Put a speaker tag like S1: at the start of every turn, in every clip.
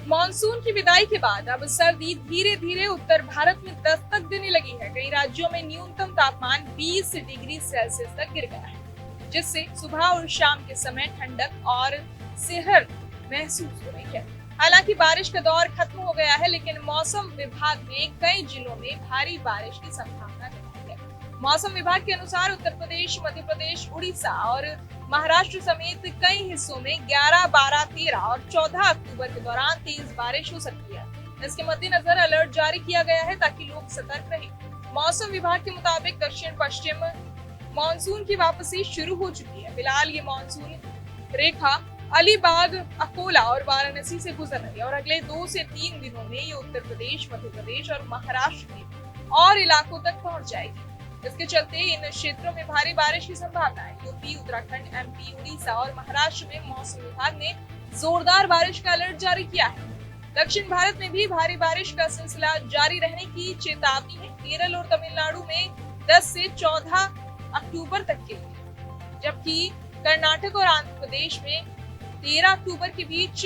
S1: Monsoon की विदाई के बाद अब सर्दी धीरे धीरे उत्तर भारत में दस्तक देने लगी है। कई राज्यों में न्यूनतम तापमान 20 डिग्री सेल्सियस तक गिर गया है, जिससे सुबह और शाम के समय ठंडक और सेहर महसूस हो रही है। हालांकि बारिश का दौर खत्म हो गया है, लेकिन मौसम विभाग ने कई जिलों में भारी बारिश की संभावना जताई है। मौसम विभाग के अनुसार उत्तर प्रदेश, मध्य प्रदेश, उड़ीसा और महाराष्ट्र समेत कई हिस्सों में 11, 12, 13 और 14 अक्टूबर के दौरान तेज बारिश हो सकती है। इसके मद्देनजर अलर्ट जारी किया गया है ताकि लोग सतर्क रहें। मौसम विभाग के मुताबिक दक्षिण पश्चिम मानसून की वापसी शुरू हो चुकी है। फिलहाल ये मानसून रेखा अलीबाग, अकोला और वाराणसी से गुजर रही है और अगले 2 से 3 दिनों में ये उत्तर प्रदेश, मध्य प्रदेश और महाराष्ट्र के और इलाकों तक पहुंच जाएगी। इसके चलते इन क्षेत्रों में भारी बारिश की संभावना है। यूपी, उत्तराखंड, एमपी, उड़ीसा और महाराष्ट्र में मौसम विभाग ने जोरदार बारिश का अलर्ट जारी किया है। दक्षिण भारत में भी भारी बारिश का सिलसिला जारी रहने की चेतावनी है। केरल और तमिलनाडु में 10 से 14 अक्टूबर तक के लिए, जबकि कर्नाटक और आंध्र प्रदेश में 13 अक्टूबर के बीच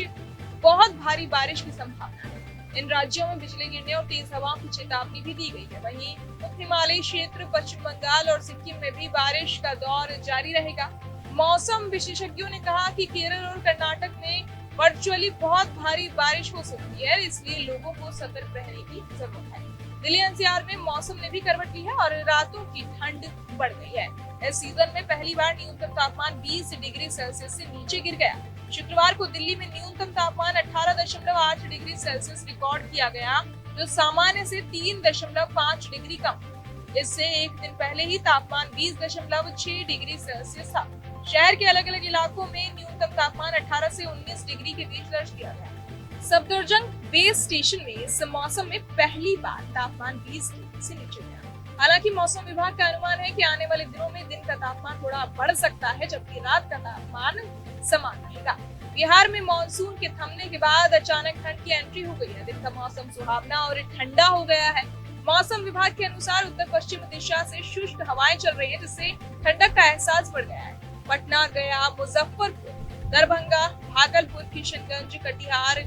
S1: बहुत भारी बारिश की संभावना है। इन राज्यों में बिजली गिरने और तेज हवाओं की चेतावनी भी दी गई है। वहीं उप हिमालयी क्षेत्र, पश्चिम बंगाल और सिक्किम में भी बारिश का दौर जारी रहेगा। मौसम विशेषज्ञों ने कहा कि केरल और कर्नाटक में वर्चुअली बहुत भारी बारिश हो सकती है, इसलिए लोगों को सतर्क रहने की जरूरत है। दिल्ली एनसीआर में मौसम ने भी करवट ली है और रातों की ठंड बढ़ गई है। इस सीजन में पहली बार न्यूनतम तापमान 20 डिग्री सेल्सियस से नीचे गिर गया। शुक्रवार को दिल्ली में न्यूनतम तापमान 18.8 डिग्री सेल्सियस रिकॉर्ड किया गया, जो सामान्य से 3.5 डिग्री कम। इससे एक दिन पहले ही तापमान 20.6 डिग्री सेल्सियस था। शहर के अलग अलग इलाकों में न्यूनतम तापमान 18 से 19 डिग्री के बीच दर्ज किया गया। सफदरजंग बेस स्टेशन में इस मौसम में पहली बार तापमान 20 डिग्री से नीचे गया। हालांकि मौसम विभाग का अनुमान है कि आने वाले दिनों में दिन का तापमान थोड़ा बढ़ सकता है, जबकि रात का तापमान समान रहेगा। बिहार में मानसून के थमने के बाद अचानक ठंड की एंट्री हो गई है। दिन का मौसम सुहावना और ठंडा हो गया है। मौसम विभाग के अनुसार उत्तर पश्चिम दिशा से शुष्क हवाएं चल रही है, जिससे ठंडक का एहसास बढ़ गया है। पटना, गया, मुजफ्फरपुर, दरभंगा, भागलपुर, किशनगंज, कटिहार,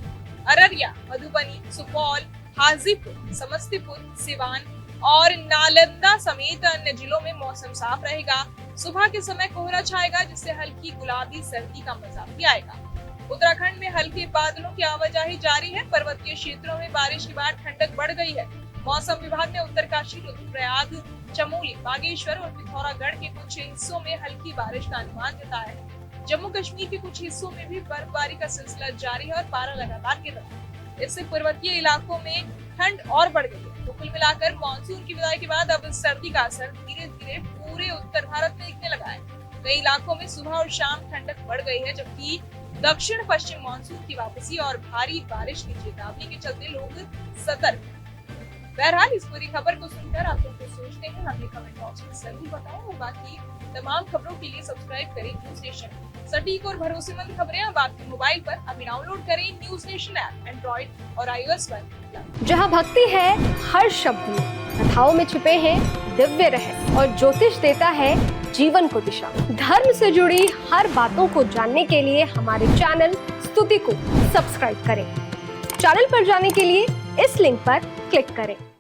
S1: अररिया, मधुबनी, सुपौल, हाजीपुर, समस्तीपुर, सिवान और नालंदा समेत अन्य जिलों में मौसम साफ रहेगा। सुबह के समय कोहरा छाएगा, जिससे हल्की गुलाबी सर्दी का मजा भी आएगा। उत्तराखंड में हल्के बादलों की आवाजाही जारी है। पर्वतीय क्षेत्रों में बारिश के बाद ठंडक बढ़ गई है। मौसम विभाग ने उत्तरकाशी, रुद्रप्रयाग, चमोली, बागेश्वर और पिथौरागढ़ के कुछ हिस्सों में हल्की बारिश का अनुमान जताया है। जम्मू कश्मीर के कुछ हिस्सों में भी बर्फबारी का सिलसिला जारी है और पारा लगातार गिर रहा है। इससे पर्वतीय इलाकों में ठंड और बढ़ गई है। तो कुल मिलाकर मानसून की विदाई के बाद अब सर्दी का असर धीरे धीरे पूरे उत्तर भारत में दिखने लगा है। कई इलाकों में सुबह और शाम ठंडक बढ़ गई है, जबकि दक्षिण पश्चिम मानसून की वापसी और भारी बारिश की चेतावनी के चलते लोग सतर्क हैं। बहरहाल इस पूरी खबर को सुनकर आप लोग सोचते हैं, हमें कमेंट बॉक्स में जरूर बताएं और बाकी तमाम खबरों के लिए सब्सक्राइब करें न्यूज नेशन। सटीक और भरोसेमंद खबरें अब आपके मोबाइल पर अभी डाउनलोड करें न्यूज नेशन ऐप एंड्रॉइड और iOS पर।
S2: जहां भक्ति है हर शब्द में, कथाओं में छुपे हैं दिव्य रहस्य और ज्योतिष देता है जीवन को दिशा। धर्म से जुड़ी हर बातों को जानने के लिए हमारे चैनल स्तुति को सब्सक्राइब करें। चैनल पर जाने के लिए इस लिंक पर क्लिक करें।